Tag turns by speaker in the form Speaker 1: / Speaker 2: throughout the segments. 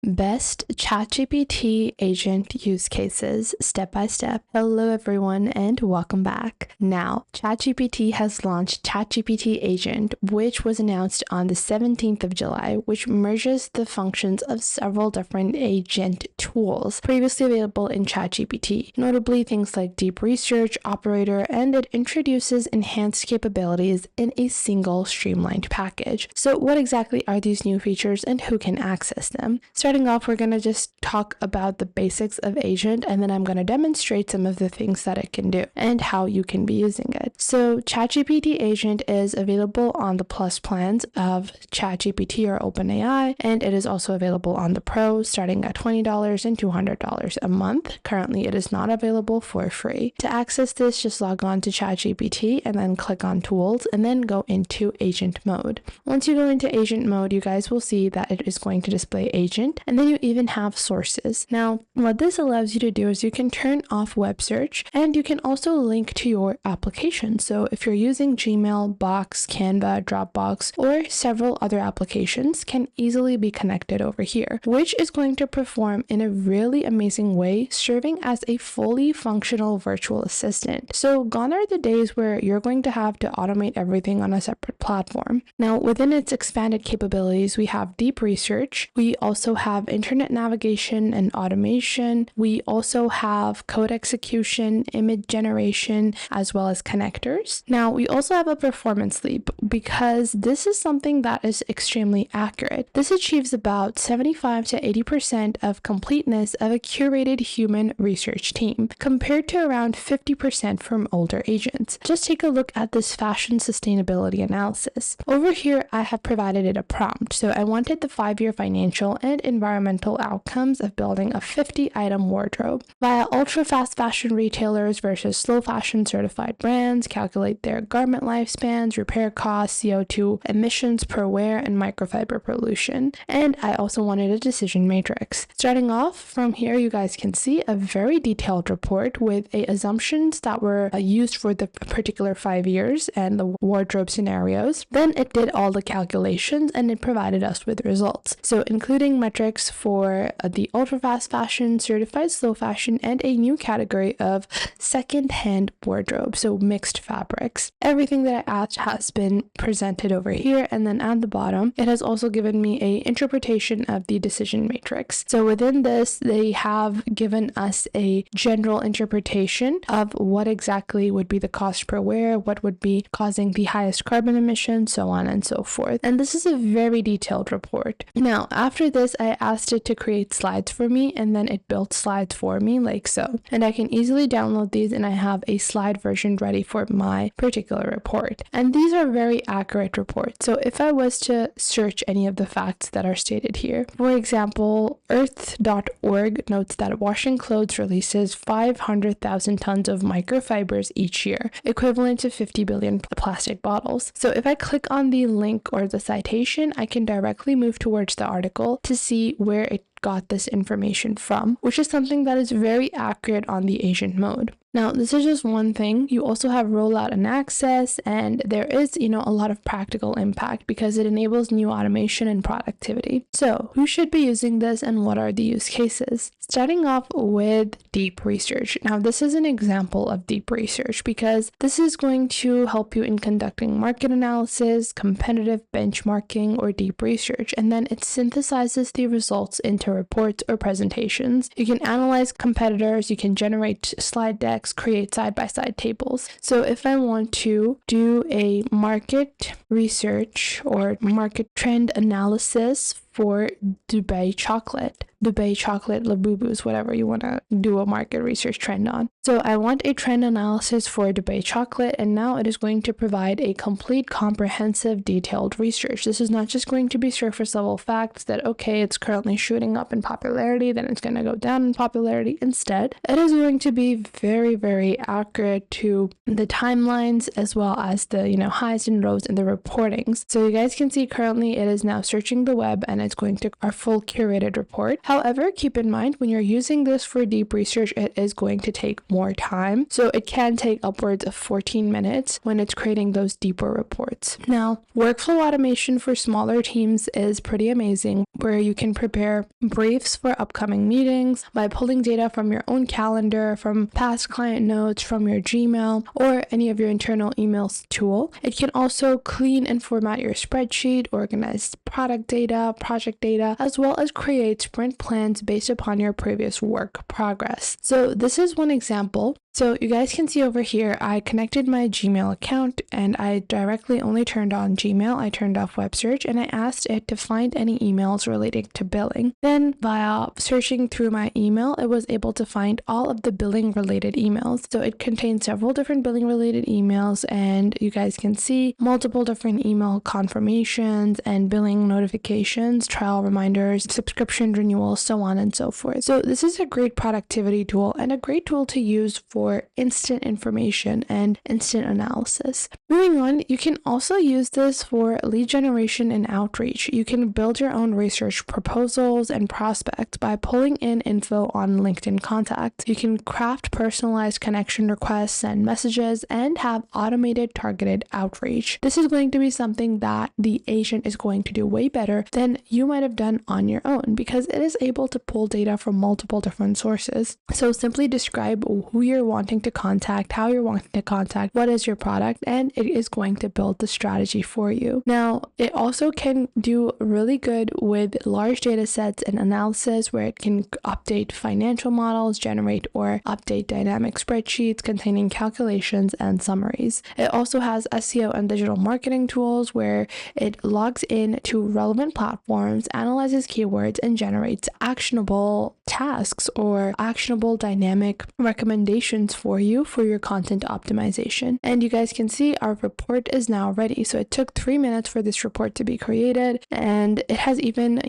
Speaker 1: Best ChatGPT agent use cases step by step. Hello everyone and welcome back. Now, ChatGPT has launched ChatGPT Agent, which was announced on the 17th of July, which merges the functions of several different agent tools previously available in ChatGPT, notably things like deep research, operator, and it introduces enhanced capabilities in a single streamlined package. So what exactly are these new features and who can access them? Starting off, we're going to just talk about the basics of Agent, and then I'm going to demonstrate some of the things that it can do and how you can be using it. So ChatGPT Agent is available on the Plus plans of ChatGPT or OpenAI, and it is also available on the Pro, starting at $20 and $200 a month. Currently, it is not available for free. To access this, just log on to ChatGPT and then click on Tools and then go into Agent mode. Once you go into Agent mode, you guys will see that it is going to display Agent, and then you even have sources. Now, what this allows you to do is you can turn off web search, and you can also link to your application. So if you're using Gmail, Box, Canva, Dropbox, or several other applications can easily be connected over here, which is going to perform in a really amazing way, serving as a fully functional virtual assistant. So gone are the days where you're going to have to automate everything on a separate platform. Now, within its expanded capabilities, we have deep research. We also have internet navigation and automation. We also have code execution, image generation, as well as connectors. Now, we also have a performance leap because this is something that is extremely accurate. This achieves about 75 to 80% of completeness of a curated human research team, compared to around 50% from older agents. Just take a look at this fashion sustainability analysis. Over here, I have provided it a prompt. So I wanted the 5-year financial and environmental outcomes of building a 50-item wardrobe via ultra-fast fashion retailers versus slow fashion certified brands, calculate their garment lifespans, repair costs, CO2 emissions per wear, and microfiber pollution. And I also wanted a decision matrix. Starting off from here, you guys can see a very detailed report with assumptions that were used for the particular 5 years and the wardrobe scenarios. Then it did all the calculations and it provided us with results. So including metrics for the ultra fast fashion, certified slow fashion, and a new category of second-hand wardrobe, so mixed fabrics. Everything that I asked has been presented over here, and then at the bottom it has also given me a interpretation of the decision matrix. So within this, they have given us a general interpretation of what exactly would be the cost per wear, what would be causing the highest carbon emissions, so on and so forth. And this is a very detailed report. Now, after this, I asked it to create slides for me, and then it built slides for me like so. And I can easily download these, and I have a slide version ready for my particular report. And these are very accurate reports. So if I was to search any of the facts that are stated here, for example, Earth.org notes that washing clothes releases 500,000 tons of microfibers each year, equivalent to 50 billion plastic bottles. So if I click on the link or the citation, I can directly move towards the article to see where it got this information from, which is something that is very accurate on the agent mode. Now, this is just one thing. You also have rollout and access, and there is, a lot of practical impact because it enables new automation and productivity. So, who should be using this and what are the use cases? Starting off with deep research. Now, this is an example of deep research because this is going to help you in conducting market analysis, competitive benchmarking, or deep research, and then it synthesizes the results into reports or presentations. You can analyze competitors, you can generate slide decks, create side-by-side tables. So if I want to do a market research or market trend analysis for Dubai chocolate, Labubus, whatever you want to do a market research trend on. So I want a trend analysis for Dubai chocolate, and now it is going to provide a complete, comprehensive, detailed research. This is not just going to be surface level facts that, okay, it's currently shooting up in popularity, then it's going to go down in popularity. Instead, it is going to be very, very accurate to the timelines as well as the, highs and lows in the reportings. So you guys can see currently it is now searching the web and it's going to our full curated report. However, keep in mind when you're using this for deep research, it is going to take more time. So it can take upwards of 14 minutes when it's creating those deeper reports. Now, workflow automation for smaller teams is pretty amazing, where you can prepare briefs for upcoming meetings by pulling data from your own calendar, from past client notes, from your Gmail, or any of your internal emails tool. It can also clean and format your spreadsheet, organize product data, project data, as well as create sprint plans based upon your previous work progress. So this is one example. So you guys can see over here, I connected my Gmail account and I directly only turned on Gmail. I turned off web search and I asked it to find any emails relating to billing. Then via searching through my email, it was able to find all of the billing related emails. So it contains several different billing related emails, and you guys can see multiple different email confirmations and billing notifications, trial reminders, subscription renewals, so on and so forth. So this is a great productivity tool and a great tool to use for instant information and instant analysis. Moving on, you can also use this for lead generation and outreach. You can build your own research proposals and prospects by pulling in info on LinkedIn contacts. You can craft personalized connection requests and messages and have automated targeted outreach. This is going to be something that the agent is going to do way better than you might have done on your own, because it is able to pull data from multiple different sources. So simply describe who you're wanting to contact, how you're wanting to contact, what is your product, and it is going to build the strategy for you. Now, it also can do really good with large data sets and analysis, where it can update financial models, generate or update dynamic spreadsheets containing calculations and summaries. It also has SEO and digital marketing tools, where it logs in to relevant platforms, analyzes keywords, and generates actionable tasks or actionable dynamic recommendations for you for your content optimization. And you guys can see our report is now ready. So it took 3 minutes for this report to be created, and it has even,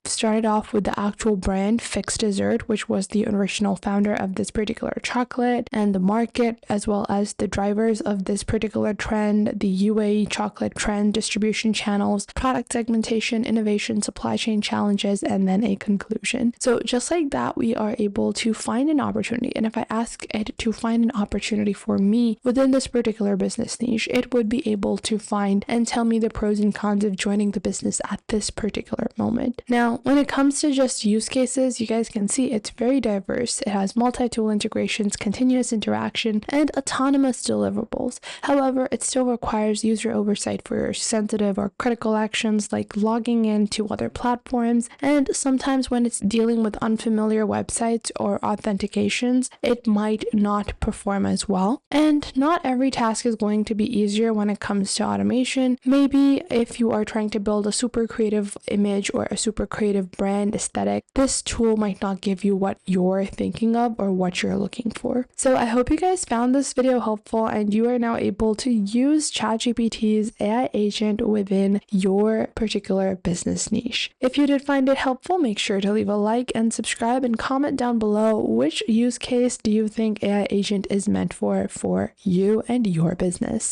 Speaker 1: started off with the actual brand Fix Dessert, which was the original founder of this particular chocolate, and the market, as well as the drivers of this particular trend, the UAE chocolate trend, distribution channels, product segmentation, innovation, supply chain challenges, and then a conclusion. So just like that, we are able to find an opportunity. And if I ask it to find an opportunity for me within this particular business niche, it would be able to find and tell me the pros and cons of joining the business at this particular moment. Now, when it comes to just use cases, you guys can see it's very diverse. It has multi-tool integrations, continuous interaction, and autonomous deliverables. However, it still requires user oversight for sensitive or critical actions like logging into other platforms, and sometimes when it's dealing with unfamiliar websites or authentications, it might not perform as well. And not every task is going to be easier when it comes to automation. Maybe if you are trying to build a super creative image or a super creative brand aesthetic, this tool might not give you what you're thinking of or what you're looking for. So I hope you guys found this video helpful and you are now able to use ChatGPT's AI agent within your particular business niche. If you did find it helpful, make sure to leave a like and subscribe, and comment down below which use case do you think AI agent is meant for you and your business.